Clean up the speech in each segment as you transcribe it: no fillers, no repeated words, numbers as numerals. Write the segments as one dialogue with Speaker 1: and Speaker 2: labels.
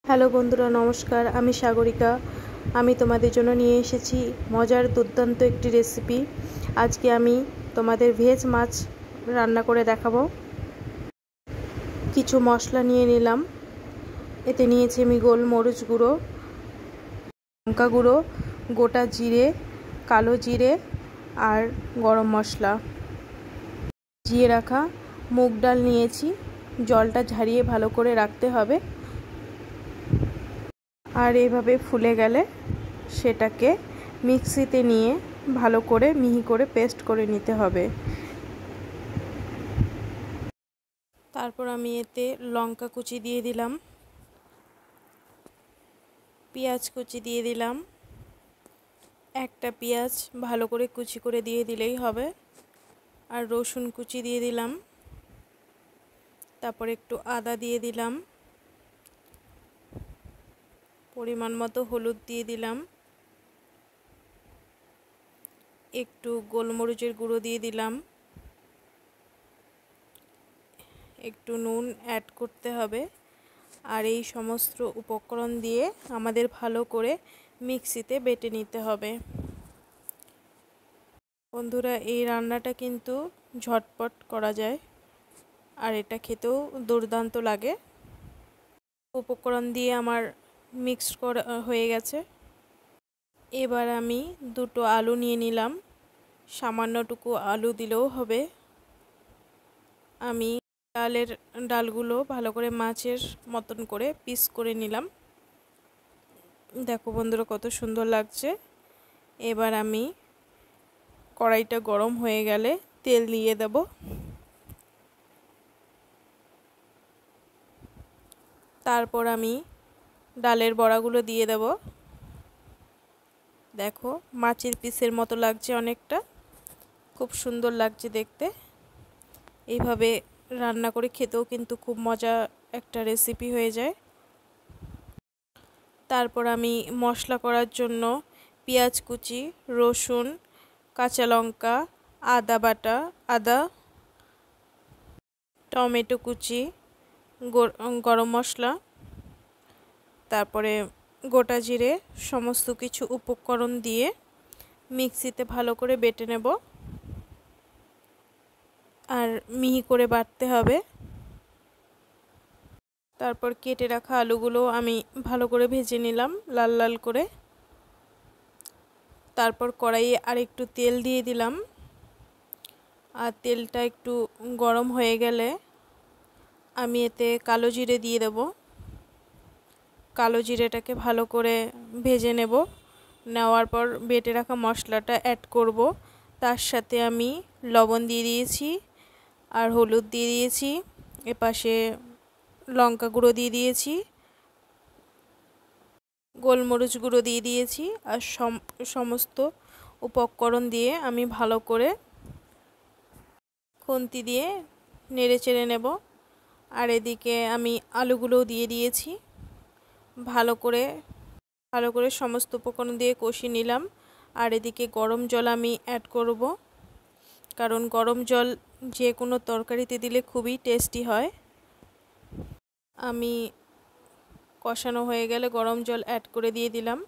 Speaker 1: Hello বন্ধুরা, নমস্কার। আমি সাগরিকা। আমি তোমাদের জন্য নিয়ে এসেছি মজার দুর্দান্ত একটি রেসিপি। আজকে আমি তোমাদের ভেজ মাছ রান্না করে দেখাবো। কিছু মশলা নিয়ে নিলাম। এতে নিয়েছি আমি গোলমরিচ গুঁড়ো, লঙ্কা গুঁড়ো, গোটা জিরে, কালো জিরে আর গরম মশলা। ভিজিয়ে রাখা মুগ ডাল নিয়েছি। জলটা ঝরিয়ে ভালো করে রাখতে হবে। আর এভাবে ফুলে গেলে সেটাকে মিক্সিতে নিয়ে ভালো করে মিহি করে পেস্ট করে নিতে হবে। তারপর আমি এতে লঙ্কা কুচি দিয়ে দিলাম, পেঁয়াজ কুচি দিয়ে দিলাম। একটা পেঁয়াজ ভালো করে কুচি করে দিয়ে দিলেই হবে। আর রসুন কুচি দিয়ে দিলাম। তারপর একটু আদা দিয়ে দিলাম, পরিমাণ মতো হলুদ দিয়ে দিলাম, একটু গোলমরিচের গুঁড়ো দিয়ে দিলাম, একটু নুন অ্যাড করতে হবে। আর এই সমস্ত উপকরণ দিয়ে আমাদের ভালো করে মিক্সিতে বেটে নিতে হবে। বন্ধুরা, এই রান্নাটা কিন্তু ঝটপট করা যায় আর এটা খেতেও দুর্দান্ত লাগে। উপকরণ দিয়ে আমার মিক্সড করা হয়ে গেছে। এবার আমি দুটো আলু নিয়ে নিলাম। সামান্যটুকু আলু দিলেও হবে। আমি ডালগুলো ভালো করে মাছের মতন করে পিস করে নিলাম। দেখো বন্ধুরা, কত সুন্দর লাগছে। এবার আমি কড়াইটা গরম হয়ে গেলে তেল দিয়ে দেব। তারপর আমি ডালের বড়াগুলো দিয়ে দেব। দেখো, মাছের পিসের মতো লাগছে, অনেকটা খুব সুন্দর লাগছে দেখতে। এইভাবে রান্না করে খেতেও কিন্তু খুব মজা একটা রেসিপি হয়ে যায়। তারপর আমি মশলা করার জন্য পেঁয়াজ কুচি, রসুন, কাঁচা লঙ্কা, আদা বাটা, টমেটো কুচি, গরম মশলা, তারপরে গোটা জিরে, সমস্ত কিছু উপকরণ দিয়ে মিক্সিতে ভালো করে বেটে নেব। আর মিহি করে বাটতে হবে। তারপর কেটে রাখা আলুগুলো আমি ভালো করে ভেজে নিলাম লাল লাল করে। তারপর কড়াইয়ে আরেকটু তেল দিয়ে দিলাম। আর তেলটা একটু গরম হয়ে গেলে আমি এতে কালো জিরে দিয়ে দেব। কালো জিরেটাকে ভালো করে ভেজে নেব। নেওয়ার পর বেটে রাখা মশলাটা অ্যাড করব। তার সাথে আমি লবণ দিয়ে দিয়েছি আর হলুদ দিয়ে দিয়েছি। এপাশে লঙ্কা গুঁড়ো দিয়ে দিয়েছি, গোলমরিচ গুঁড়ো দিয়ে দিয়েছি। আর সমস্ত উপকরণ দিয়ে আমি ভালো করে খুন্তি দিয়ে নেড়ে চেড়ে নেব। আর এদিকে আমি আলুগুলোও দিয়ে দিয়েছি। ভালো করে সমস্ত উপকরণ দিয়ে কষিয়ে নিলাম। আর এদিকে গরম জল আমি অ্যাড করব, কারণ গরম জল যে কোনো তরকারিতে দিলে খুবই টেস্টি হয়। আমি কষানো হয়ে গেলে গরম জল অ্যাড করে দিয়ে দিলাম।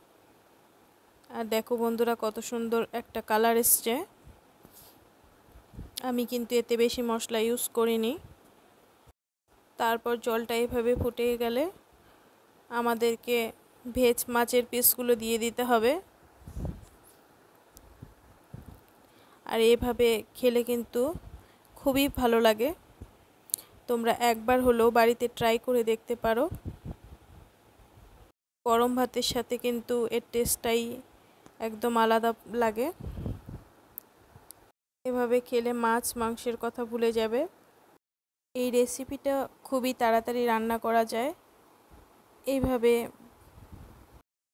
Speaker 1: আর দেখো বন্ধুরা, কত সুন্দর একটা কালার এসছে। আমি কিন্তু এতে বেশি মশলা ইউজ করিনি। তারপর জলটা এভাবে ফুটে গেলে আমাদেরকে ভেজ মাছের পিসগুলো দিয়ে দিতে হবে। আর এভাবে খেলে কিন্তু খুবই ভালো লাগে। তোমরা একবার হলেও বাড়িতে ট্রাই করে দেখতে পারো। গরম ভাতের সাথে কিন্তু এর টেস্টটাই একদম আলাদা লাগে। এভাবে খেলে মাছ মাংসের কথা ভুলে যাবে। এই রেসিপিটা খুবই তাড়াতাড়ি রান্না করা যায়।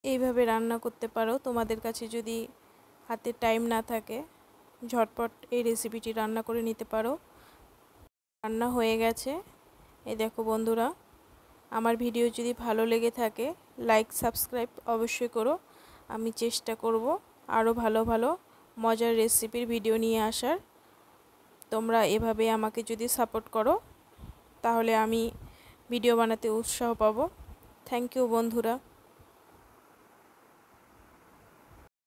Speaker 1: এইভাবে রান্না করতে পারো। তোমাদের কাছে যদি হাতে টাইম না থাকে, ঝটপট এই রেসিপিটি রান্না করে নিতে পারো। রান্না হয়ে গেছে। এই দেখো বন্ধুরা, আমার ভিডিও যদি ভালো লেগে থাকে লাইক সাবস্ক্রাইব অবশ্যই করো। আমি চেষ্টা করব আরও ভালো ভালো মজার রেসিপির ভিডিও নিয়ে আসার। তোমরা এভাবে আমাকে যদি সাপোর্ট করো তাহলে আমি ভিডিও বানাতে উৎসাহ পাবো। থ্যাংক ইউ বন্ধুরা।